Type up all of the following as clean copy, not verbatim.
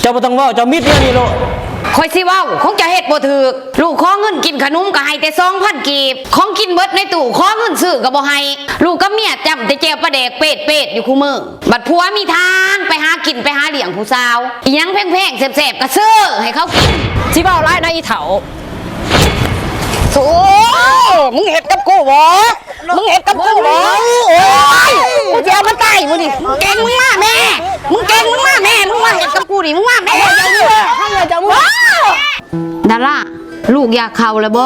จ้าบ่ต้องเว้าเจ้ามิดเดียวนี่โลคอยสิเว้าคงจะเฮ็ดบ่ถูกลูกขอเงินกินขนมก็ให้แต่2,000 กีบของกินเบิดในตู้ขอเงินซื้อก็บ่ให้ลูกกับเมียจำแต่แจวปลาแดกเป็ดอยู่คู่มื้อบัดผัวมีทางไปหากินไปหาเลี้ยงผู้สาวอีหยังแพงๆแซ่บๆก็ซื้อให้เขากินสิเว้าร้ายนะอีเฒ่าโธ่มึงเฮ็ดกับกูบ่มึงเฮ็ดกับกูบ่โอ้ยกูจะเอามันตายมึงนี่มึงเก่งมึงมาแม่มึงเก่งมึงมาแม่มึงมาเฮ็ดกับกูนี่มึงมาแม่ให้เลยจะมึงดาราลูกอยากเข้าแล้วบ่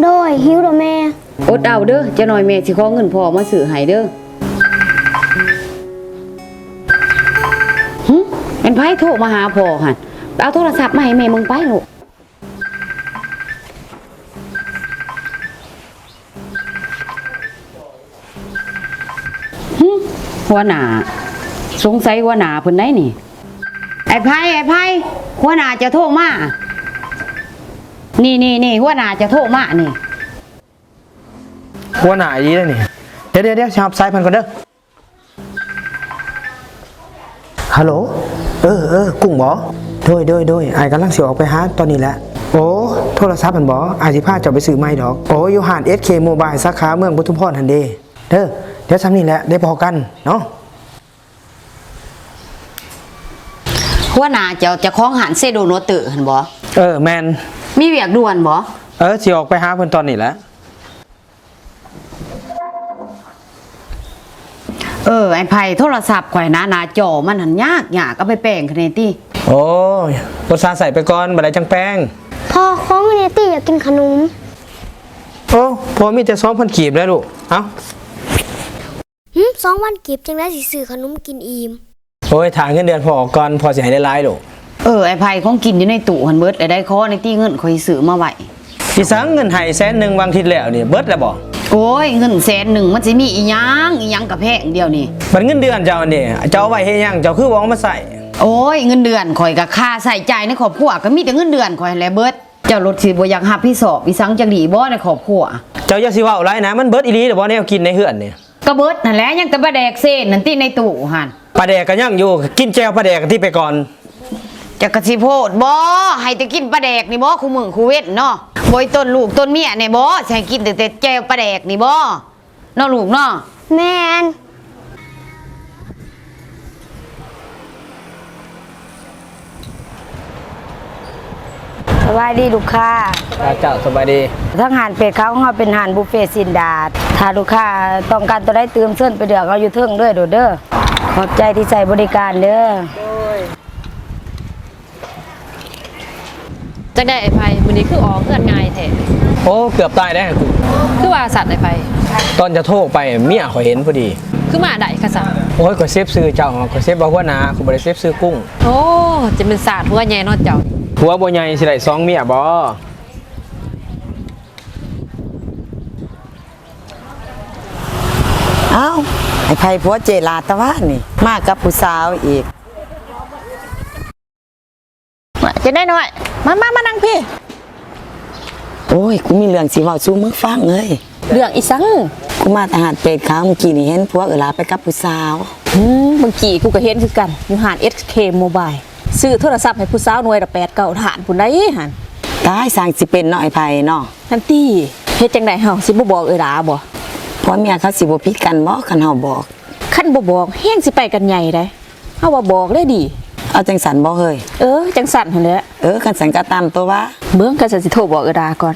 โดยหิวแล้วแม่อดเอาเด้อจะหน่อยแม่สิขอเงินพ่อมาซื้อให้เด้อเป็นไผโทรมาหาพ่อหั่นเอาโทรศัพท์มาให้แม่มึงไปลูกหัวหน้าสงสัยหัวหน้าเพิ่นได้นี่ไอ้ไผหัวหน้าจะโทรมานี่หัวหน้าจะโทรมานี่หัวหน้าอีแล้วนี่เดี๋ยวชาบสายพันก่อนเด้อฮัลโหลกุ้งบ่โดยอ้ายกำลังสิออกไปหาตอนนี้แหละโอ้โทรศัพท์มันบ่อ้ายสิพาเจ้าไปซื้อใหม่ดอกโอ้อยู่ห้าน SK Mobile สาขาเมืองปทุมพรหั่นเด้เด้อเดี๋ยวซ้ำนี่แหละได้พอกันเนาะหัวหน้าจะคล้องหันเซโดโนเตอร์หั่นบ่แมนมีเวียกด่วนบ่สิออกไปหาเพิ่นตอนนี้แหละไอ้ไผโทรศัพท์ข่อยนะหน้าจอมันหันยากเอาไปแปลงคะแนนติโอ้ยบ่ซาใส่ไปก่อนบ่ได้จังแป้งพ่อของเนตี้อยากกินขนมโอ้พอมีแต่2,000 กีบแล้วลูกเอ้า2 วันกีบจังได้สิซื้อขนมกินอิ่มโอ้ยถ่ายเงินเดือนพอออกก่อนพอสิให้ได้หลายลูกไอ้ไผของกินอยู่ในตู้หันเบิดได้ขอในตี้เงินข่อยซื้อมาไว้สิสังเงินให้100,000วางทิศแล้วนี่เบิดแล้วบ่โอ้ยเงิน100,000มันสิมีอีหยังกับแพงเดียวนี่บัดเงินเดือนเจ้านี่เจ้าเอาไว้เฮ็ดหยังเจ้าคือบ่เอามาใส่โอ้ยเงินเดือนข่อยก็ค่าใช้จ่ายในครอบครัวก็มีแต่เงินเดือนข่อยแหละเบิดเจ้ารถสิบ่อยากรับผิดชอบอีสังจังดีบ่ในครอบครัวเจ้าอย่าสิเว้าหลายนะมันเบิดอีหลีเด้อบ่แนวกินในเฮือนนี่ก็เบิดนั่นแหละยังแต่ปลาแดกเส้นนั่นติในตู้หั่นปลาแดกก็ยังอยู่กินแจ่วปลาแดกที่ไปก่อนจะกระสิโพดบ่ให้แต่กินปลาแดกนี่บ่คู่มึงคู่เว้นเนาะบ่ต้นลูกต้นเมียเนี่ยบ่สิให้กินแต่แจ่วปลาแดกนี่บ่เนาะลูกเนาะแม่นสบายดีลูกค้าเจ้าสบายดีทั้งอาหารเป็ดเขาของเราเป็นอาหารบุฟเฟ่ซินดาดถ้าลูกค้าต้องการตัวได้เติมเส้นไปเดือกเอาอยู่เทิงเด้อขอบใจที่ใส่บริการเด้อจังได้ไอ้ไผมื้อนี้คือออกเงินง่ายแท้โอ้เกือบตายได้กูคือว่าสัตว์ไอ้ไผตอนจะโทรไปเมียเขาเห็นพอดีคือมาได้ค่ะสัตว์โอ้ยก็เซฟซื้อเจ้าก็เซฟบ่หัวหน้าก็บ่ได้เซฟซื้อกุ้งโอ้จะเป็นศาสตร์หัวใหญ่เนาะเจ้าหัวบ่ใหญ่สิได้2เมียบ่อ้าวไอ้ไผผัวเจลาตะวันนี่มากับผู้สาวอีกจะได้หน่อยมานั่งพี่โอ้ยกูมีเรื่องสิเว้าสู่มึงฟังเอ้ยเรื่องอีสังกูมาทหารเป็ดขาวเมื่อกี้นี่เห็นผัวลาไปกับผู้สาวเมื่อกี้กูก็เห็นคือกันอยู่หาน SK Mobile ซื้อโทรศัพท์ให้ผู้สาวหน่วยละ8-9ทหารผู้ใดหั่นตายสร้างสิเป็นเนาะไอ้ไผเนาะทันทีเฮ็ดจังได๋เฮาสิบ่บอกลาบ่ผัวเมียเขาสิบ่ผิดกันบ่คันเฮาบอกคันบ่บอกแฮงสิไปกันใหญ่ได้เฮาว่าบอกเลยดิเอาจังสันบ่เฮ้ยจังสันหั่นแหละคันสันก็ตามตัวว่าเบิ่งก็สิโทรบอกลาก่อน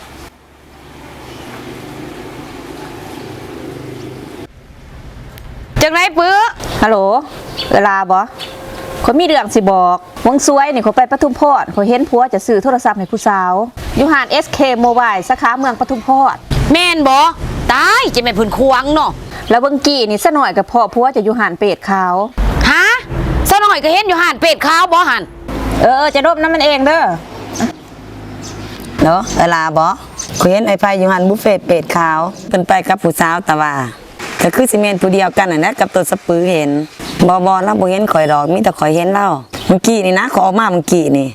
จังไรปื้อฮัลโหลลาบ่คนมีเรื่องสิบอกวงซวยนี่เขาไปปทุมพรเขาเห็นผัวจะซื้อโทรศัพท์ให้ผู้สาวอยู่หาน SK Mobile สาขาเมืองปทุมพรแม่นบ่ตายจะแม่นเพิ่นควงเนาะแล้วเบิ่งกี้นี่ซะหน่อยกับพ่อผัวจะอยู่หานเป็ดขาวฮะซะหน่อยก็เห็นอยู่หานเป็ดขาวบ่หั่นจะรบน้ำมันเองเด้อเนาะเวลาบ่กูเห็นไอ้ไผอยู่หันบุฟเฟ่เป็ดขาวเพิ่นไปกับผู้สาวตะว่าก็คือสิแม่นผู้เดียวกันน่ะนะกับตัวสปือเห็นบ่แล้วบ่เห็นข่อยดอกมีแต่ข่อยเห็นเล่าเมื่อกี้นี่นะขอออกมาเมื่อกี้นี่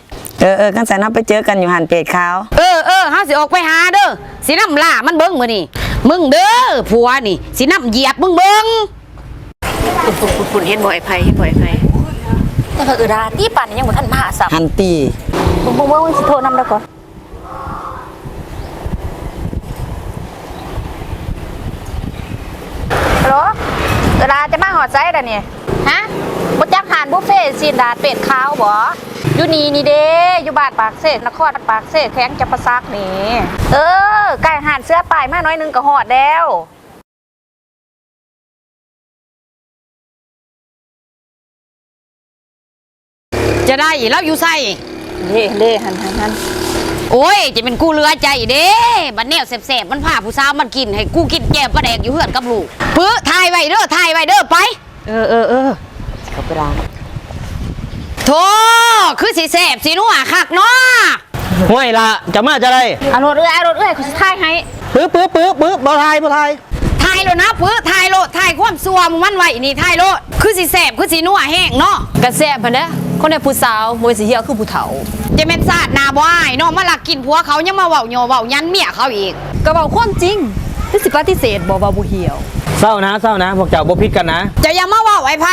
กันสันนับไปเจอกันอยู่หันเป็ดขาวเฮาสิออกไปหาเด้อสินำล่ามันเบิ่งมื้อนี้มึงเด้อผัวนี่สินำเหยียบมึงเบิ่ง คุณเห็นบ่ไอ้ไผเห็นบ่ไอ้ไผ แต่ว่าดาที่ป่านนี้ยังบ่ทันมาซ้ํ หันตี บ่สิโทรนำแล้วก่อนฮัลโหลดาจะมาหอดไซด์แล้วนี่ฮะบ่จักหานบุฟเฟ่ต์ซีนดาดเป็ดขาวบ่อยู่นี่เด้อยู่บ้านปากเสกนครปากเสกแข้งจับประซักนี่ใกล้หานเสื้อป้ายมาหน่อยนึงก็ฮอดแล้ว จะได้แล้วอยู่ใส่ เด้หัน โอ้ยจะเป็นกูเรือใจเด้บัดแนวแสบๆมันพาผู้สาวมันกินให้กูกินแก้วปลาแดกอยู่เฮือนกับลูกปื้อถ่ายไว้เด้อไปขอบคุณโธ่คือสิแสบสินัวคักเนาะ ห้วยละจะมาจะได้ เอารถเอื้อยเขาสิถ่ายให้ ปึ๊บบ่ทาย ถ่ายโลดนะปื้อถ่ายโลดถ่ายความซัวมึงมันไว้นี่ถ่ายโลดคือสิแสบคือสินัวแห้งเนาะ กระแซบพันเด้คนในผู้สาวมวยสิเหี่ยวคือผู้เฒ่า จะเป็นศาสตร์นาบ่อ้ายเนาะมาลักกินผัวเขายังมาเว้าโยเว้ายันเมียเขาอีก ก็เว้าความจริงที่สิปฏิเสธบ่ว่าบ่เหี่ยว เศร้านะพวกเจ้าบ่ผิดกันนะ จะยังมาเว้าไอ้ไผ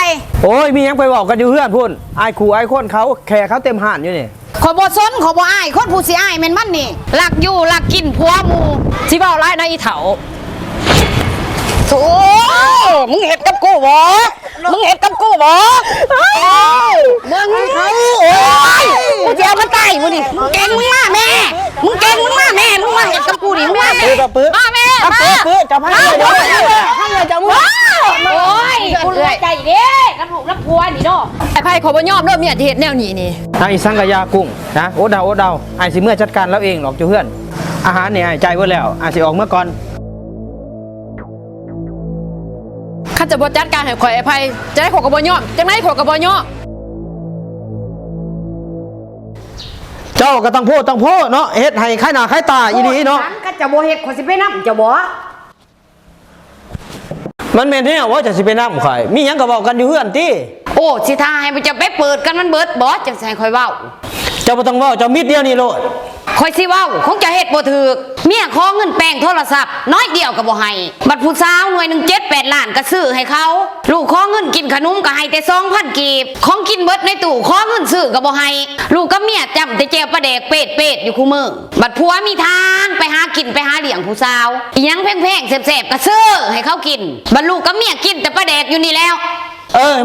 โอ้ยมีหยังไปบอกกันอยู่เพื่อนพุ่นไอ้ขู่ไอ้คนเขาแขกเขาเต็มห่านอยู่นี่ ขอบ่สนขอบ่อ้ายคนผู้สิอ้ายแม่นมันนี่ลักอยู่ลักกินผัวหมู่ สิเว้าร้ายนะอีเฒ่าโธ่มึงเฮ็ดกับกูบ่มึงเฮ็ดกับกูบ่มึงโอ้ยกูจะเอามันตายมึงนี่มึงเก่งมึงมาแม่มึงเก่งมึงมาแม่มึงมาเฮ็ดกับกูนี่แม่ ปื๊ด มาแม่มา ปื๊ดจับให้เลยจับมือ โอ้ยกูเหลือใจเด้กับลูกกับผัวนี่เนาะ ไอ้ไผขอบ่ยอมเด้อเมียที่เฮ็ดแนวนี้นี่ ไอ้สังกะยากุ้งนะโอ๊ตเดาไอ้สิเมื่อจัดการแล้วเองหรอกเจ้าเพื่อนอาหารเนี่ยไอ้ใจไว้แล้วไอ้สิออกเมื่อก่อน ข้าจะบ่จัดการให้ข่อยไอ้ไผจะได้ขอยก็บ่ยอมจังได๋ข่อยก็บ่ยอม เจ้าก็ต้องพูดเนาะเฮ็ดให้ใครหน้าใครตาอีดีเนาะ ฉันก็จะบ่เฮ็ดขอยสิไปนำจะบ่ มันแม่นแท้ว่าจะสิไปนำข่อยมีหยังก็เว้ากันอยู่เพื่อนติ โอ้สิทาให้มันจะไปเปิดกันมันเบิดบ่จังสิให้ข่อยเว้า เจ้าบ่ต้องเว้าเจ้ามิดเดียวนี่โลด ข่อยสิเว้าคงจะเฮ็ดบ่ถูกเมียขอเงินแปลงโทรศัพท์น้อยเดียวก็บ่ให้บัดผู้สาวหน่วยหนึง7-8 ล้านก็ซื้อให้เขาลูกขอเงินกินขนมก็ให้แต่ 2,000 กีบของกินเบิดในตู้ขอเงินซื้อก็บ่ให้ลูกกับเมียจำแต่แจวปลาแดกเป็ดอยู่คู่มือบัดผัวมีทางไปหากินไปหาเลี้ยงผู้สาวอีหยังแพงๆแซ่บๆก็ซื้อให้เขากินบัดลูกกับเมียกินแต่ปลาแดกอยู่นี่แล้ว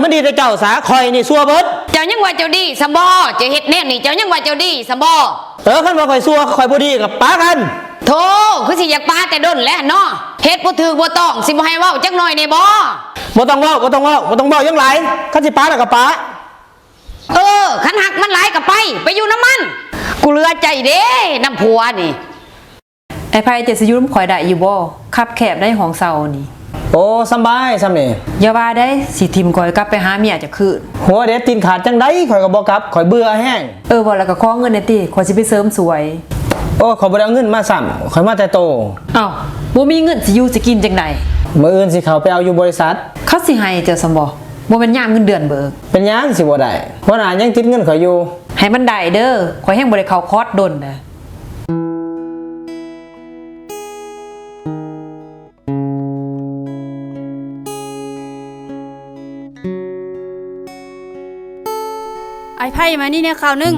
มันดีแต่เจ้าสาข่อยนี่ซัวเบิด เจ้ายังว่าเจ้าดีสำบ่เจ้าเฮ็ดแนวนี่เจ้ายังว่าเจ้าดีสำบ่ คันว่าข่อยซัวข่อยบ่ดีกับป้ากัน โธ่คือสิอยากปาแต่ดนแล้วเนาะเฮ็ดบ่ถูกบ่ต้องสิบ่ให้เว้าจักหน่อยแน่บ่ บ่ต้องเว้ายังหลายคันสิป้าแล้วก็ป้า คันหักมันหลายก็ไปอยู่น้ำมันกูเหลือใจเด้น้ำผัวนี่ ไอ้ไพ่เจ็ดสิยุร่มข่อยได้อยู่บ่ขับแคบได้ของเซานี่ โอ้สำบายซ้ำนี่ อย่าว่าได้สิทิมข่อยกลับไปหาเมียจะคืน หัวเด็ดตีนขาดจังไดข่อยก็บ่กลับข่อยเบื่อแห้ง บ่แล้วก็ขอเงินในติข่อยสิไปเสริมสวย โอ้ข่อยบ่ได้เอาเงินมาซ้ำข่อยมาแต่โต อ้าวบ่มีเงินสิอยู่สิกินจังได๋ มื้ออื่นสิเข้าไปเอาอยู่บริษัท เขาสิให้เจ้าซั่นบ่บ่แม่นยามเงินเดือนเบิก เป็นหยังสิบ่ได้หัวหน้ายังติดเงินข่อยอยู่ ให้มันได้เด้อข่อยแฮงบ่ได้เข้าคอร์สดนนะ ไอ้ไพ่มานี่เนี่ยข่าวหนึง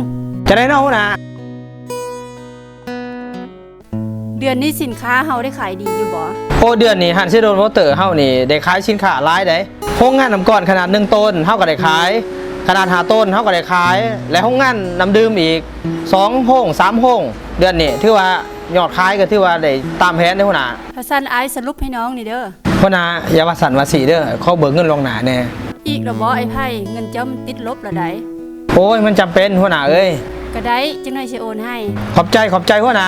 จะได้เนาะหัวหน้า เดือนนี้สินค้าเฮาได้ขายดีอยู่บ่ โอ้เดือนนี้หันซิโดนวอเตอร์เฮานี่ได้ขายสินค้าหลายได้โรงงานน้ำก้อนขนาด1ต้นเฮาก็ได้ขาย ขนาด5ต้นเฮาก็ได้ขาย และโรงงานน้ำดื่มอีก2โรง3โรงเดือนนี้ถือว่ายอดขายก็ถือว่าได้ตามแผนเด้อหัวหน้า พระสันไอซ์สรุปให้น้องนี่เด้อ หัวหน้าอย่าว่าสั่นว่าสีเด้อขอเบิกเงินล่วงหน้าแน่ อีกแล้วบ่ไอ้ไพ่เงินเจ้ามันติดลบแล้วได้ โอ้ยมันจำเป็นหัวหน้าเอ้ย ก็ได้จังหน่อยสิโอนให้ ขอบใจหัวหน้า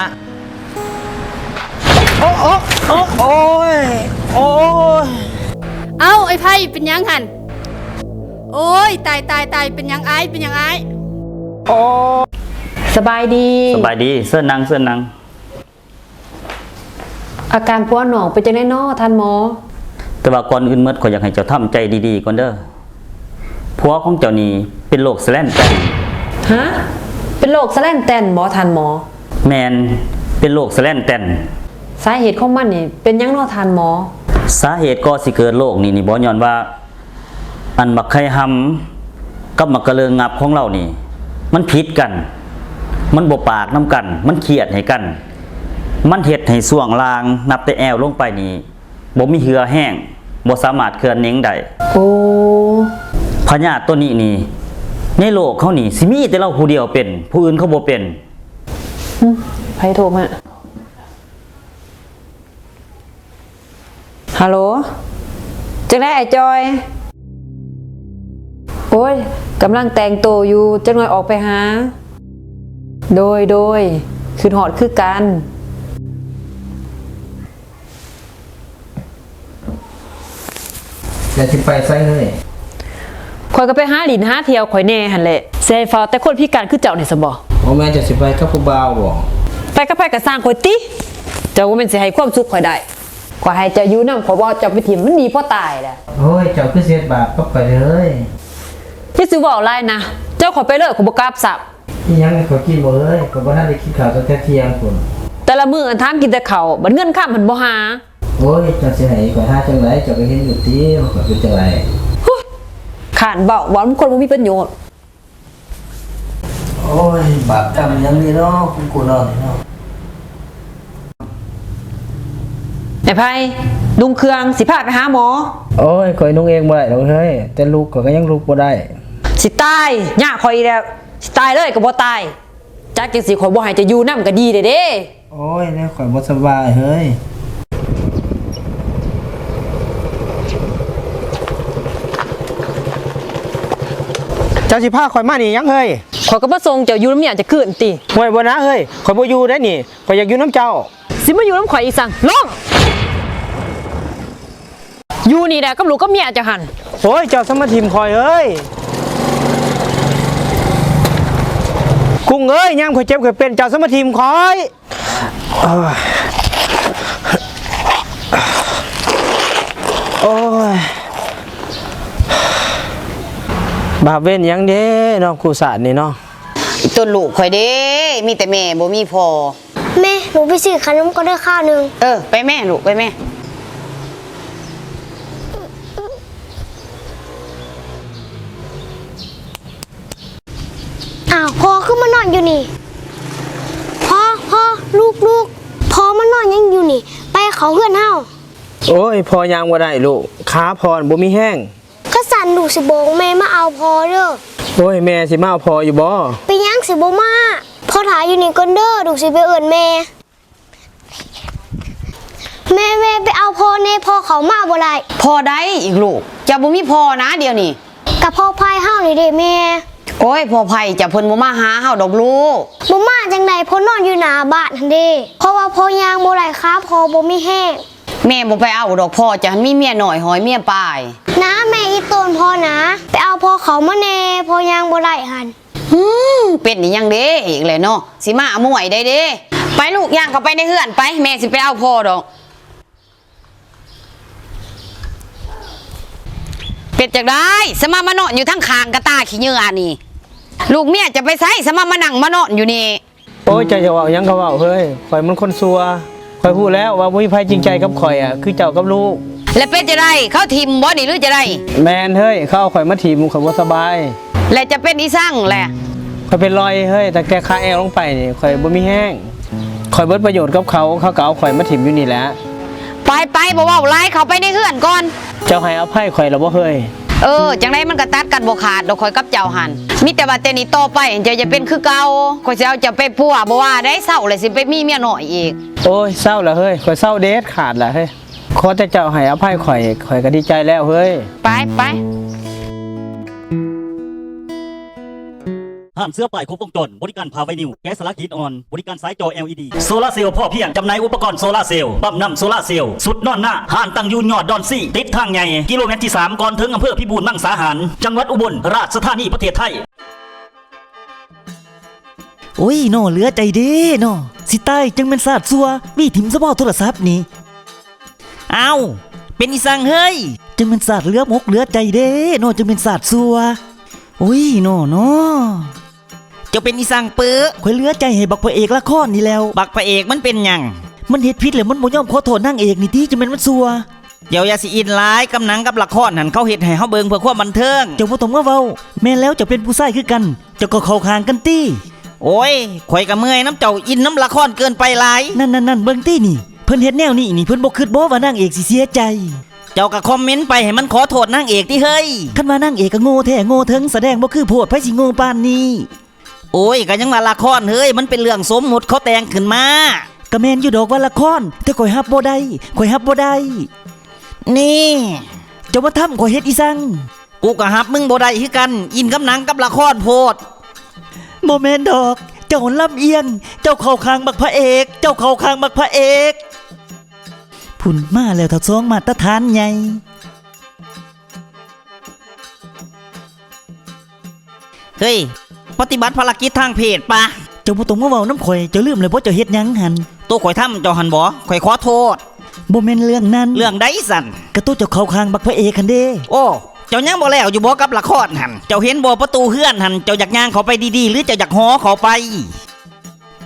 โอ้ย เอ้าไอ้ไพ่เป็นหยังหั่นโอ้ยตายเป็นหยังไอเป็นหยังไอ สบายดี สบายดีเสื้อนัง อาการผัวหนองเป็นจังได๋น้อท่านหมอ แต่ว่าก่อนอื่นเมื่อขอยอยากให้เจ้าทำใจดีๆก่อนเด้อผัวของเจ้านี่เป็นโรคแสลนแตน ฮะเป็นโรคแสลนแตนบ่ท่านหมอ แมนเป็นโรคแสลนแตน สาเหตุของมันนี่เป็นหยังน้อท่านหมอ สาเหตุก็สิเกิดโรคนี่บ่ย้อนว่า อันบักไข่หำ กับมักกะเลิงงับของเรานี่ มันผิดกัน มันบ่ปากน้ำกัน มันเครียดให้กัน มันเฮ็ดให้ส่วงลางนับแต่แอวลงไปนี่บ่มีเหือแห้งบ่สามารถเคลื่อนเน้งได้ โอ้ พญาติตัวนี้นี่ในโลกเขานี่สิมีแต่เราผู้เดียวเป็น ผู้อื่นเขาบ่เป็น ไผโทรมาฮัลโหลจังได้ไอ้จอย โอ้ยกำลังแต่งตัวอยู่จังหน่อยออกไปหา โดยคือหอดคือกัน อย่าสิไปใส่เฮ้ย ข่อยก็ไปหาหลินหาเที่ยวข่อยแน่หั่นแหละเซฟาแต่คนพิการคือเจ้านี่ซะบ่ บ่แม่นจะสิไปกับผู้บ่าวบ่ ไปก็ไปก็สร้างข่อยติเจ้าว่าแม่นสิให้ความสุขข่อยได้ข่อยให้เจ้าอยู่นำข่อยบ่เจ้าไปถิ่มมันดีพอตายแหละ โอ้ยเจ้าคือเสียบาปกับข่อยเลย อย่าสิเว้าหลายนะเจ้าข่อยไปเลิกข่อยบ่กล้าสับ อีหยังข่อยกินบ่เอ้ยข่อยบ่ทันได้กินข้าวตั้งแต่เที่ยงพุ่น แต่ละมื้ออันทามกินแต่ข้าวบัดเงินข้ามมันบ่หา โอ้ยเจ้าสิให้ข่อยหาจังไดเจ้าก็เห็นอยู่ติว่าข่อยเป็นจังได ขานเบาหวานคนบ่มีประโยชน์ โอ้ยบาปกรรมยังนี่เนาะคุณกูเนาะ ไอ้ไผดุงเครื่องสิพาไปหาหมอ โอ้ยข่อยนุ่งเองบ่ได้ดอกเฮ้ยแต่ลูกข่อยก็ยังลูกบ่ได้ สิตายย่าข่อยอีแล้วสิตายเลยก็บ่ตายจักจังสิข่อยบ่ให้จะอยู่นำก็ดีเด้ โอ้ยแล้วข่อยบ่สบายเฮ้ยเจ้าสิพาข่อยมานี่ยังเฮ้ย ข่อยก็บ่ส่งเจ้าอยู่นำเนี่ยจะคืนติ ห่วยบ่นะเฮ้ยข่อยบ่อยู่ได้นี่ข่อยอยากอยู่น้ำเจ้า สิมาอยู่นำข่อยอีสั่งลงอยู่นี่แหละกับลูกกับเมียเจ้าหั่น โอ้ยเจ้าสมาทิมข่อยเอ้ยกุ้งเอ้ยยามข่อยเจ็บข่อยเป็นเจ้าสมาทิมข่อยโอ้ยบาปเว้นหยังเด้เนาะครูศาสตร์นี่เนาะ ตัวลูกข่อยเด้มีแต่แม่บ่มีพ่อ แม่หนูไปซื้อขนมก็ได้ข้าวหนึ่ง ไปแม่ลูกไปแม่ อ้าวพอขึ้นมานอนอยู่นี่พ่อลูกพอมานอนยังอยู่นี่ ไปเขาเพื่อนเฮา โอ้ยพอยางบ่ได้ลูกขาพรบ่มีแห้ง ก็สั่นดูสิโบงแม่มาเอาพอเด้อ โอ้ยแม่สิมาเอาพออยู่บ่ ไปยังสิโบมาพ่อถ่ายอยู่นี่ก่อนเด้อดูสิไปเอิ้นแม่ไปเอาพอเน่พอเขามาบ่ได้ พ่อได้อีกลูกจะบ่มีพ่อนะเดี๋ยวนี้ กับพ่อพายเฮานี่เด้แม่ โอ้ยพ่อไผจะเพิ่นบ่มาหาเฮาดอกลูก บ่มาจังไดพ่อนอนอยู่หน้าบ้านหั่นเด้เพราะว่าพ่อยางบ่ได้ขาพอบ่มีแห้ง แม่บ่ไปเอาดอกพ่อจะมีเมียหน่อยหอยเมียปลาย นะแม่อีต้นพ่อนะไปเอาพอเขามาแน่พอยางบ่ได้หั่น เป็นนี่ยังเด้อีกเลยเนาะสิมาเอามวยได้เด้ไปลูกย่างเข้าไปในเฮือนไปแม่สิไปเอาพ่อดอกเป็ดจากได้สมามานอนอยู่ทั้งคางกระตาขี้เหงื่อนี่ลูกเมียจะไปไสสมามานั่งมานอนอยู่นี่ โอ้ยเจ้าจะเว้าหยังก็เว้าเฮ้ยข่อยมันคนซัวข่อยฮู้แล้วว่าบ่มีไผจริงใจกับข่อยอ่ะคือเจ้ากับลูก แล้วเป็ดจะได้เขาทิมบ่นี่หรือจะได้ แม่นเฮ้ยเขาเอาข่อยมาถีบข่อยบ่สบาย และจะเป็นอีสั่งแหละ ข่อยเป็นรอยเฮ้ยแต่แกขาแอวลงไปนี่ข่อยบ่มีแห้งข่อยเบิดประโยชน์กับเขาก็เอาข่อยมาถีบอยู่นี่แหละ ไปบ่เว้าไล่เขาไปในเฮือนก่อน เจ้าให้อภัยข่อยแล้วบ่เฮ้ย จังไดมันก็ตัดกันบ่ขาดดอกข่อยกับเจ้าหันมีแต่ว่าแต่นี้ต่อไปเจ้าจะเป็นคือเก่าข่อยสิเอาเจะไปพัวบ่ว่าได้เศร้าเลยสิไปมีเมียน้อยอีก โอ้ยเศร้าแล้วเฮ้ยข่อยเศร้าเด็ดขาดแล้วเฮ้ยขอแต่เจ้าให้อภัยข่อยก็ดีใจแล้วเฮ้ย ไป ห้ามเสื้อป้ายครบวงจรบริการพาไวนิวแก๊สสลักหินอ่อนบริการสายจอ LED โซลาร์เซลล์พ่อเพียงจำหน่ายอุปกรณ์โซลาร์เซลล์ปั๊มน้ำโซลาร์เซลล์สุดนอนหน้าห้านตั้งยูนยอดดอนซี่ติดทางใหญ่กิโลเมตรที่3ก่อนถึงอำเภอพิบูลมังสาหารจังหวัดอุบลราชธานีประเทศไทย โอ้ยน้อเหลือใจเด้น้อสิตายจังเป็นศาสตร์ซัวมีถิ่มซะบ่โทรศัพท์นี่อ้าวเป็นอีสังเฮ้ยจังเป็นศาสตร์เหลือมกเหลือใจเด้น้อจังเป็นศาสตร์ซัวโอ้ยน้อเจ้าเป็นอีสังเปื้อข่อยเหลือใจให้บักพระเอกละครนี่แล้วบักพระเอกมันเป็นหยังมันเฮ็ดผิดแล้วมันบ่ยอมขอโทษนางเอกนี่ติจังเป็นมันซัว เดี๋ยวอย่าสิอินหลายกับหนังกับละครหันเขาเฮ็ดให้เฮาเบิ่งเพื่อความบันเทิง เจ้าบ่ต้องมาเว้าแม่นแล้วเจ้าเป็นผู้ชายคือกัน เจ้าก็เข้าข้างกันติ โอ้ยข่อยก็เมื่อยน้ำเจ้าอินน้ำละครเกินไปหลาย นั่นเบิ่งตินี่เพิ่นเฮ็ดแนวนี้นี่เพิ่นบ่คิดบ่ว่านางเอกสิเสียใจ เจ้าก็คอมเมนต์ไปให้มันขอโทษนางเอกที่เฮ้ย คันว่านางเอกก็โง่แท้โง่เถิงแสดงบ่คือโพดไผสิโง่ปานนี้ โอ้ยก็ยังว่าละครเฮ้ยมันเป็นเรื่องสมมุติเขาแต่งขึ้นมา ก็แม่นอยู่ดอกว่าละครแต่ข่อยรับบ่ได้ นี่ เจ้ามาทำข่อยเฮ็ดอีสัง กูก็ฮับมึงบ่ได้คือกัน อินกับหนังกับละครโพด บ่แม่นดอก เจ้าลำเอียง เจ้าเข้าข้างบักพระเอกพุ่นมาแล้วถ้าซองมาตรฐานใหญ่ เฮ้ยปฏิบัติภารกิจทางเพศปะ เจ้าบ่ต้องมาเว้าน้ำข่อยเจ้าลืมเลยบ่เจ้าเฮ็ดหยังหัน ตัวข่อยทำเจ้าหันบ่ข่อยขอโทษ บ่แม่นเรื่องนั้น เรื่องใดสั่น กระตู้เจ้าเข้าข้างบักพระเอกคันเด้ โอ้เจ้ายังบ่แล้วอยู่บ่กับละครหันเจ้าเห็นบ่ประตูเฮือนหันเจ้าอยากย่างเขาไปดีๆหรือเจ้าอยากหอเขาไป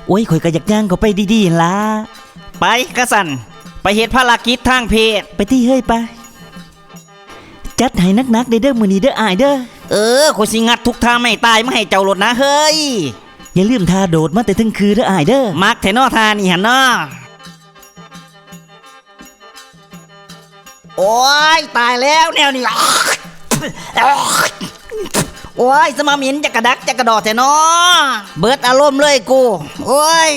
โอ้ยข่อยก็อยากย่างเข้าไปดีๆหั่นล่ะ ไปกะสั่นไปเฮ็ดภารกิจทางเพศ ไปที่เฮ้ยไปจัดให้นักๆเด้อมื้อนี้เด้ออ้ายเด้อ ข่อยสิงัดทุกท่าไม่ตายมาให้เจ้าโลดนะเฮ้ย อย่าลืมท่าโดดมาแต่ถึงคือเด้ออ้ายเด้อ มักแท้นอทานี่หันเนาะโอ้ยตายแล้วแนวนี้ โอ้ยสมามินจะกระดักจะกระดอแท้นอเบิดอารมณ์เลยกูโอ้ย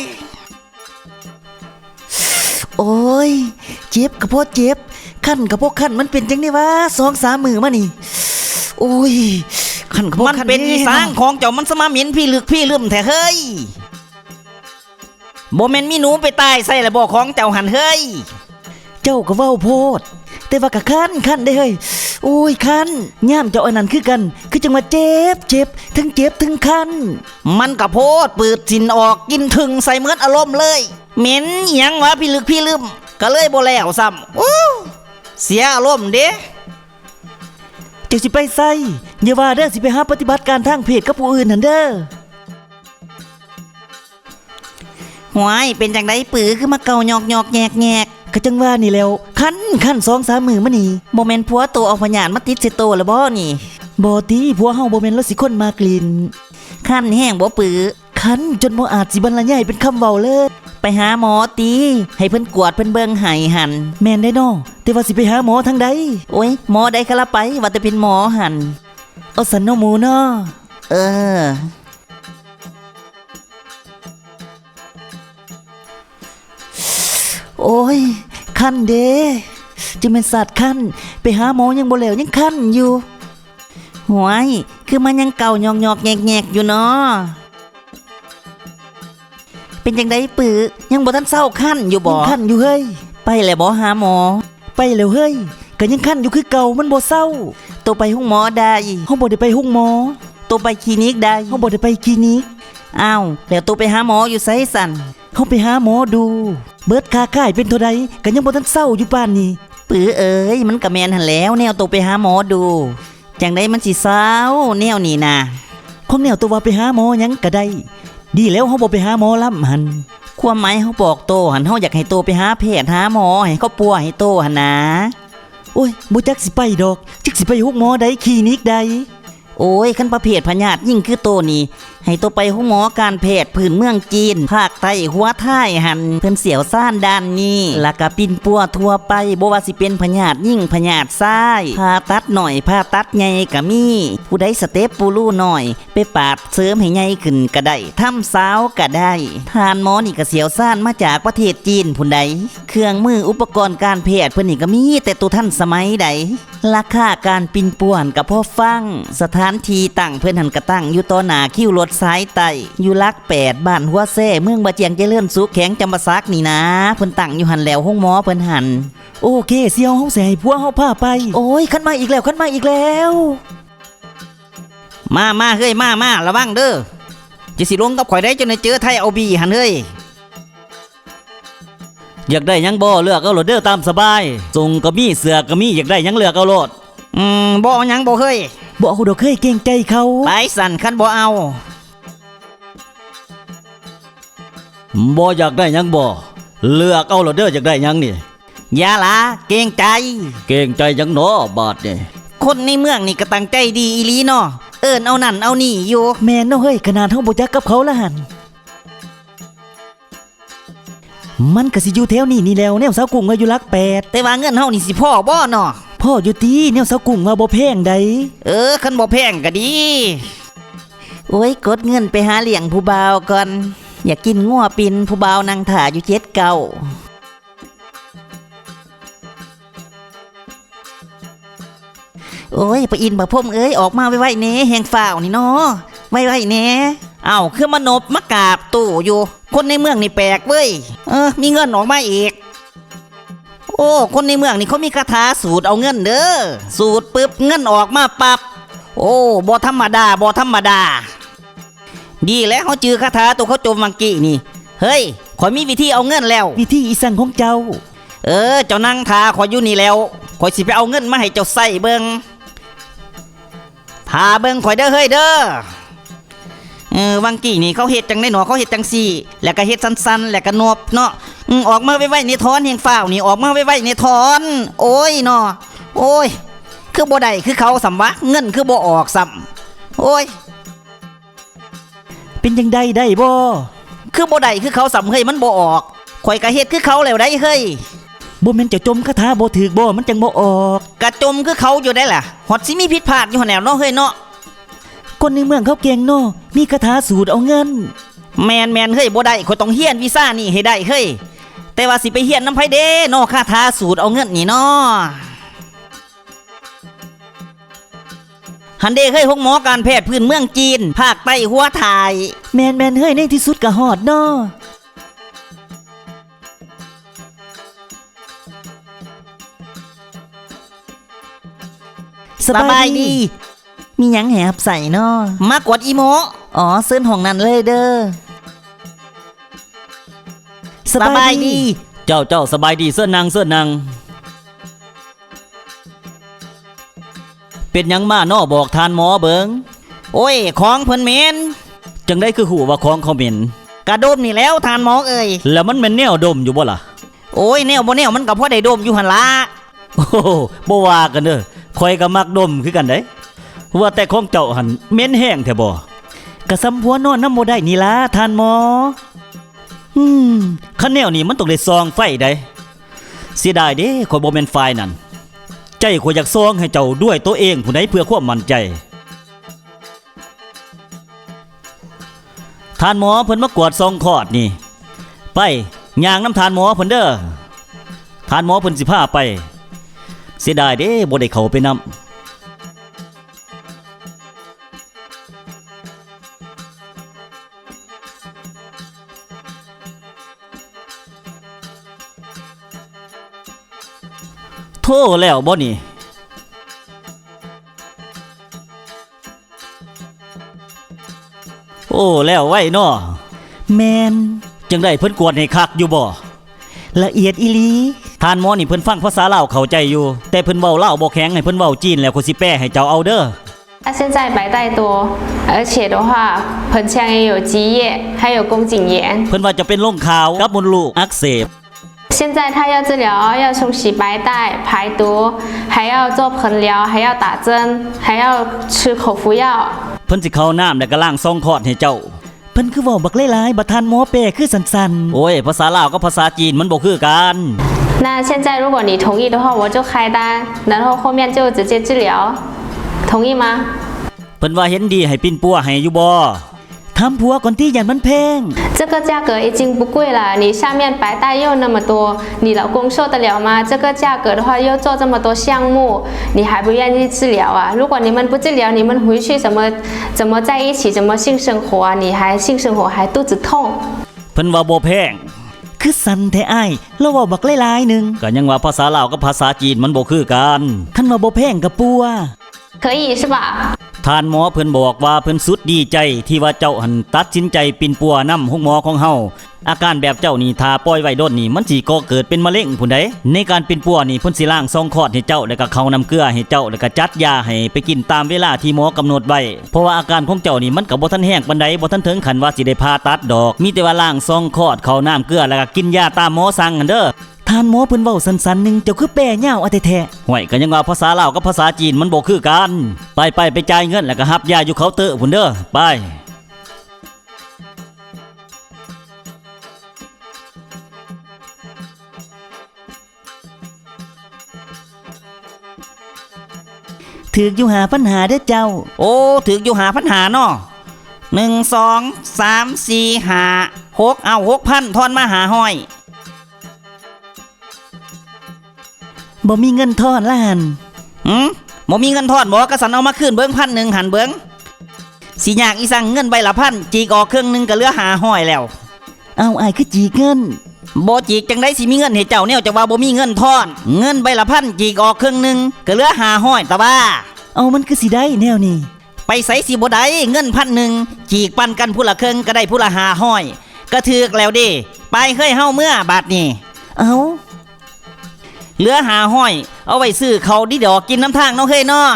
โอ้ยเจ็บกระเพาะเจ็บขั้นกระเพาะขั้นมันเป็นจังได๋วะ2-3 มื้อมานี่โอ้ยขั้นกระเพาะ มัน ขั้น เป็นอีสางของเจ้ามันสมามินพี่ลึกพี่ลืมแท้เฮ้ยบ่แม่นมีหนูไปตายใส่ละบ่ของเจ้าหันเฮ้ย เจ้าก็เว้าโพดแต่ว่าก็คันได้เฮ้ยโอ้ยคันย่ามเจ้าอันนั้นคือกันคือจังว่าเจ็บทั้งเจ็บทั้งคัน มันกระโพดปืดสินออกกินถึงใส่เมือดอารมณ์เลยเหม็นอิหยังวะพี่ลึกพี่ลืมก็เลยบ่แล้วซ้ำอู้เสียอารมณ์เด้ เจ้าสิไปไสอย่าว่าเด้อสิไปหาปฏิบัติการทางเพศกับผู้อื่นนั่นเด้อ หวายเป็นจังไดปือคือมาเกาหยอกแงก ก็จังว่านี่แล้วคัน2-3 มื้อมานี่ บ่แม่นผัวโตเอาพญานมาติดสิโตแล้วบ่นี่ บ่ติผัวเฮาบ่แม่นรถสิคนมากลิ่น คันแห้งบ่ปือ คันจนบ่อาจสิบรรยายเป็นคำเว้าเลย ไปหาหมอตีให้เพิ่นกวดเพิ่นเบิ่งให้หัน แม่นได้น้อแต่ว่าสิไปหาหมอทางใด โอ้ยหมอใดก็ละไปว่าแต่เป็นหมอหัน เอาสันเนาะหมูเนาะ เออโอ้ยคันเด้จะเป็นสัตว์คันไปหาหมอยังบ่แล้วยังคันอยู่ หวายคือมันยังเก่าหยอกแงกอยู่เนาะเป็นจังไดปือยังบ่ทันเศร้าคันอยู่บ่ ยังคันอยู่เฮ้ย ไปแล้วบ่หาหมอ ไปแล้วเฮ้ยก็ยังคันอยู่คือเก่ามันบ่เศร้า ตัวไปห้องหมอได้ เฮาบ่ได้ไปห้องหมอ ตัวไปคลินิกได้ เฮาบ่ได้ไปคลินิก อ้าวแล้วตัวไปหาหมออยู่ไสสั่น เฮาไปหาหมอดู เบิดค่าค่ายเป็นเท่าใดก็ยังบ่ทันเศร้าอยู่ปานนี้ ปือเอ้ยมันก็แม่นหั่นแล้วแนวตัวไปหาหมอดูจังไดมันสิเศร้าแนวนี้นะ ของแนวตัวว่าไปหาหมอหยังก็ได้ ดีแล้วเฮาบ่ไปหาหมอลำหัน ความหมายเฮาบอกโตหันเฮาอยากให้โตไปหาแพทย์หาหมอให้เขาปัวให้โตหั่นนะ โอ้ยบ่จักสิไปดอกจักสิไปห้องหมอใดคลินิกใด โอ้ยคันประเภทพญาติยิ่งคือโตนี่ให้โตไปห้องหมอการแพทย์พื้นเมืองจีนภาคใต้หัวท้ายหันเพิ่นเสียวซ่านด้านนี้แล้วก็ปิ่นปัวทั่วไปบ่ว่าสิเป็นพญาติยิ่งพญาติซ้ายผ่าตัดหน่อยผ่าตัดใหญ่ก็มีผู้ใดสเต็ปปูลู่หน่อยไปปาดเสริมให้ใหญ่ขึ้นก็ได้ทำสาวก็ได้ทานหมอนี่ก็เสียวซ่านมาจากประเทศจีนพุ่นใดเครื่องมืออุปกรณ์การแพทย์เพิ่นนี่ก็มีแต่ตัวทันสมัยใดราคาการปิ่นป่วนก็พอฟังสถานที่ตั้งเพิ่นหันกระตั้งอยู่ต่อหน้าคิวรถสายใต้อยู่ลัก8บ้านหัวแซ่เมืองบะเจียงเจริญสุขแข็งจำปาสักนี่นะเพิ่นตั้งอยู่หันแล้วห้องหมอเพิ่นหัน โอเคเสี่ยวเฮาสิให้ผัวเฮาพาไป โอ้ยคันมาอีกแล้ว มาเฮ้ยมาระวังเด้อจะสิลงกับข่อยได้จนได้เจอไทยเอาบีหันเฮ้ย อยากได้หยังบ่เลือกเอาโลดเด้อตามสบายทรงก็มีเสือก็มีอยากได้หยังเลือกเอาโลด บ่เอาหยังบ่เฮ้ย บ่เอาดอกเฮ้ยเกรงใจเขา ไปสั่นคันบ่เอา บ่อยากได้หยังบ่เลือกเอาโลดเด้ออยากได้หยังนี่ อย่าละเกรงใจ เก่งใจยังเนาะบาดเนี่ย คนในเมืองนี่ก็ตั้งใจดีอีหลีเนาะเอิ้นเอานั่นเอานี่อยู่แม่นเนาะเฮ้ยขนาดเฮาบ่จักกับเขาละหั่นมันก็สิอยู่แถวนี้นี่แล้วแนวสาวกุ้งว่าอยู่หลัก8แต่ว่าเงินเฮานี่สิพ่อบ่เนาะพ่ออยู่ติแนวสาวกุ้งว่าบ่แพงใดคันบ่แพงก็ดีโอ้ยกดเงินไปหาเลี้ยงผู้บ่าวก่อนอยากกินงัวปินผู้บ่าวนั่งถ่าอยู่7เก้าโอ้ยปะอินปะพมเอ้ยออกมาไว้ๆเน่แหงฝ่าวนี่เนาะไว้ๆเน่เอ้าคือมานบมากราบตู่อยู่คนในเมืองนี่แปลกเว้ยมีเงินออกมาอีกโอ้คนในเมืองนี่เขามีคาถาสูตรเอาเงินเด้อสูตรปึ๊บเงินออกมาปับโอ้บ่ธรรมดาบ่ธรรมดาดีแล้วเขาจือคาถาตัวเขาจมวังกี้นี่เฮ้ยขอยมีวิธีเอาเงินแล้ววิธีอีสังของเจ้าเจ้านั่งทาขอยอยู่นี่แล้วขอยสิไปเอาเงินมาให้เจ้าใส่เบิ่งพาเบิ่งข่อยเด้อเฮ้ยเด้อวังกี้นี่เขาเฮ็ดจังได้หนอเขาเฮ็ดจังซี่แล้วก็เฮ็ดสั้นๆแล้วก็นบเนาะออกมาไว้ๆในทอนแห่งฟ้าวนี่ออกมาไว้ๆในทอนโอ้ยเนาะโอ้ยคือบ่ได้คือเขาสำวะเงินคือบ่ออกซ้ำโอ้ยเป็นจังไดได้บ่คือบ่ได้คือเขาสำเฮ้ยมันบ่ออกข่อยก็เฮ็ดคือเขาแล้วได้เฮ้ยบ่แม่นจะจมคาถาบ่ถูกบ่มันจังบ่ออกกะจมคือเขาอยู่ได้ล่ะฮอดสิมีผิดพลาดอยู่หั่นแหล้วเนาะเฮ้ยเนาะคนในเมืองเขาเก่งเนาะมีคาถาสูตรเอาเงินแม่นเฮ้ยบ่ได้ข่อยต้องเฮียนวีซ่านี่ให้ได้เฮ้ยแต่ว่าสิไปเฮียนนำไผเด้เนาะคาถาสูตรเอาเงินนี่เนาะหันเด้เฮ้ยห้องหมอการแพทย์พื้นเมืองจีนภาคใต้หัวถ่ายแม่นเฮ้ยในที่สุดก็ฮอดเนาะสบายดีมีหยังแหบใส่เนาะมากดอีโมอ๋อเสื้อห้องนั้นเลยเด้อสบายดี เจ้าสบายดีเสื้อนางเป็นหยังมาน้อบอกทานหมอเบิง โอ้ยของเพิ่นเหม็น จังได้คือหูว่าของเขาเหม็น กระดมนี่แล้วทานหมอเอ้ย แล้วมันเป็นแนวดมอยู่บ่ล่ะ โอ้ยแนวบ่แนวมันก็พอได้ดมอยู่หั่นล่ะ โอ้โหบ่ว่ากันเด้อคอยก็มักดมคือกันเด้ว่าแต่ของเจ้าหันเหม็นแห้งแท้บ่กะซ้ำผัวนอนน้ำบ่ได้นี่ล่ะทานหมอคันแนวนี้มันต้องได้ซองไฟได้เสียดายเด้ข่อยบ่แม่นไฟนั่นใจข่อยอยากซองให้เจ้าด้วยตัวเองผู้ใดเพื่อความมั่นใจทานหมอเพิ่นมากวดซองคอดนี่ไปย่างน้ำทานหมอเพิ่นเด้อทานหมอเพิ่นสิพาไปเสียดายเด้บ่ได้เข้าไปนำโทษแล้วบ่นี่โอ้แล้วไว้เนาะ แมน จังได้เพิ่นกวดให้คักอยู่บ่ ละเอียดอีหลี ทานหมอนี่เพิ่นฟังภาษาลาวเข้าใจอยู่แต่เพิ่นเว้าลาวบ่แข็งให้เพิ่นเว้าจีนแล้วก็สิแปลให้เจ้าเอาเด้อ现在白带多，而且的话，盆腔也有积液，还有宫颈炎。 เพิ่นว่าจะเป็นโรคขาวกับมดลูกอักเสบ现在他要治疗，要冲洗白带、排毒，还要做盆疗，还要打针，还要吃口服药。 เพิ่นสิเข้าน้ำแล้วก็ล้างซองคอดให้เจ้า เพิ่นคือเว้าบักหลายๆบ่ทันหมอแปลคือสั่นๆโอ้ยภาษาลาวกับภาษาจีนมันบ่คือกัน 那现在如果你同意的话，我就开单，然后后面就直接治疗，同意吗？ เพิ่นว่าเห็นดีให้ปิ้นปัวให้อยู่บ่ ทำผัวก่อนที่ยันมันแพง 这个价格已经不贵了，你下面白带又那么多，你老公受得了吗？这个价格的话又做这么多项目，你还不愿意治疗啊？如果你们不治疗，你们回去怎么在一起，怎么性生活啊？你还性生活还肚子痛？ เพิ่นว่าบ่แพง คือสั่นแท้อ้ายเราเว้าบักหลายๆนึง ก็ยังว่าภาษาลาวกับภาษาจีนมันบ่คือกัน คันว่าบ่แพงกับปัว 可以是吧？ ท่านหมอเพิ่นบอกว่าเพิ่นสุดดีใจที่ว่าเจ้าหันตัดสินใจปิ่นปัวนำห้องหมอของเฮาอาการแบบเจ้านี่ถ้าปล่อยไว้ด้นนี่มันสิก่อเกิดเป็นมะเร็งผู้ใดในการปิ่นปัวนี่เพิ่นสิล้างซองคอดให้เจ้าแล้วก็เข้าน้ำเกลือให้เจ้าแล้วก็จัดยาให้ไปกินตามเวลาที่หมอกำหนดไว้เพราะว่าอาการของเจ้านี่มันก็บ่ทันแห้งปานใดบ่ทันถึงขั้นว่าสิได้ผ่าตัดดอกมีแต่ว่าล้างซองคอดเข้าน้ำเกลือแล้วก็กินยาตามหมอสั่งหั่นเด้อ ท านหมอเพิ่นเว้าสั้นๆหนึงเจ้าคือแปลยาวเอาแต่แท้ ห่วยก็ยังว่าภาษาลาวกับภาษาจีนมันบ่คือกัน ไปจ่ายเงินแล้วก็รับยาอยู่เคาน์เตอร์พุ่นเด้อไป ถือกอยู่หาปัญหาเด้อเจ้า โอ้ถึกอยู่หาพันหาเนาะ1 2 3 4 5 6เอา6,000ทอนมาหาห้อย บ่มีเงินทอนละหัน บ่มีเงินทอนบ่กะสันเอามาคืนเบิ่ง1,000หันเบิ่งสิยากอีสังเงินใบละพันจีกออกเครื่องหนึงก็เหลือหาห้อยแล้ว เอาอายคือจีกเงิน บ่จีกจังได้สิมีเงินให้เจ้าแนวจะว่าบ่มีเงินทอน เงินใบละพันจีกออกเครื่องหนึงก็เหลือหาห้อยตะบ้า เอามันคือสิได้แนวนี้ ไปใส่สิบ่ได้เงิน1,000จีกปันกันผู้ละครึ่งก็ได้ผู้ละหาห้อยก็ถูกแล้วเด้ไปเคยเฮาเมื่อบาดนี้ เอา เหลือหาห้อยเอาไว้ซื้อเขาวดิดอกกินน้ำทางเนาะเฮ้ยเนาะ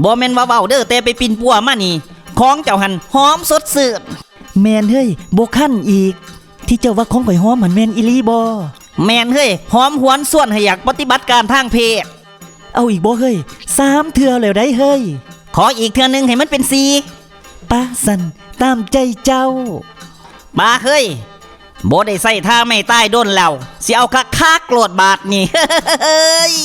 บ่แม่นว่าเว้าเด้อแต่ไปปิ่นปัวมานี่ของเจ้าหันหอมสดชื่น แมนเฮ้ยบ่คั่นอีก ที่เจ้าว่าของข่อยหอมมันแมนอีหลีบ่ แม่นเฮ้ยหอมหวนส่วนให้อยากปฏิบัติการทางเพศ เอาอีกบ่เฮ้ย3เทื่อแล้วได้เฮ้ย ขออีกเทื่อนึงให้มันเป็น4 ปะสันตามใจเจ้า บาเฮ้ยบ่ได้ใส่ท่าไม่ใต้ด้นแล้วสิเอาคักๆโกรธบาดนี่ เฮ้ย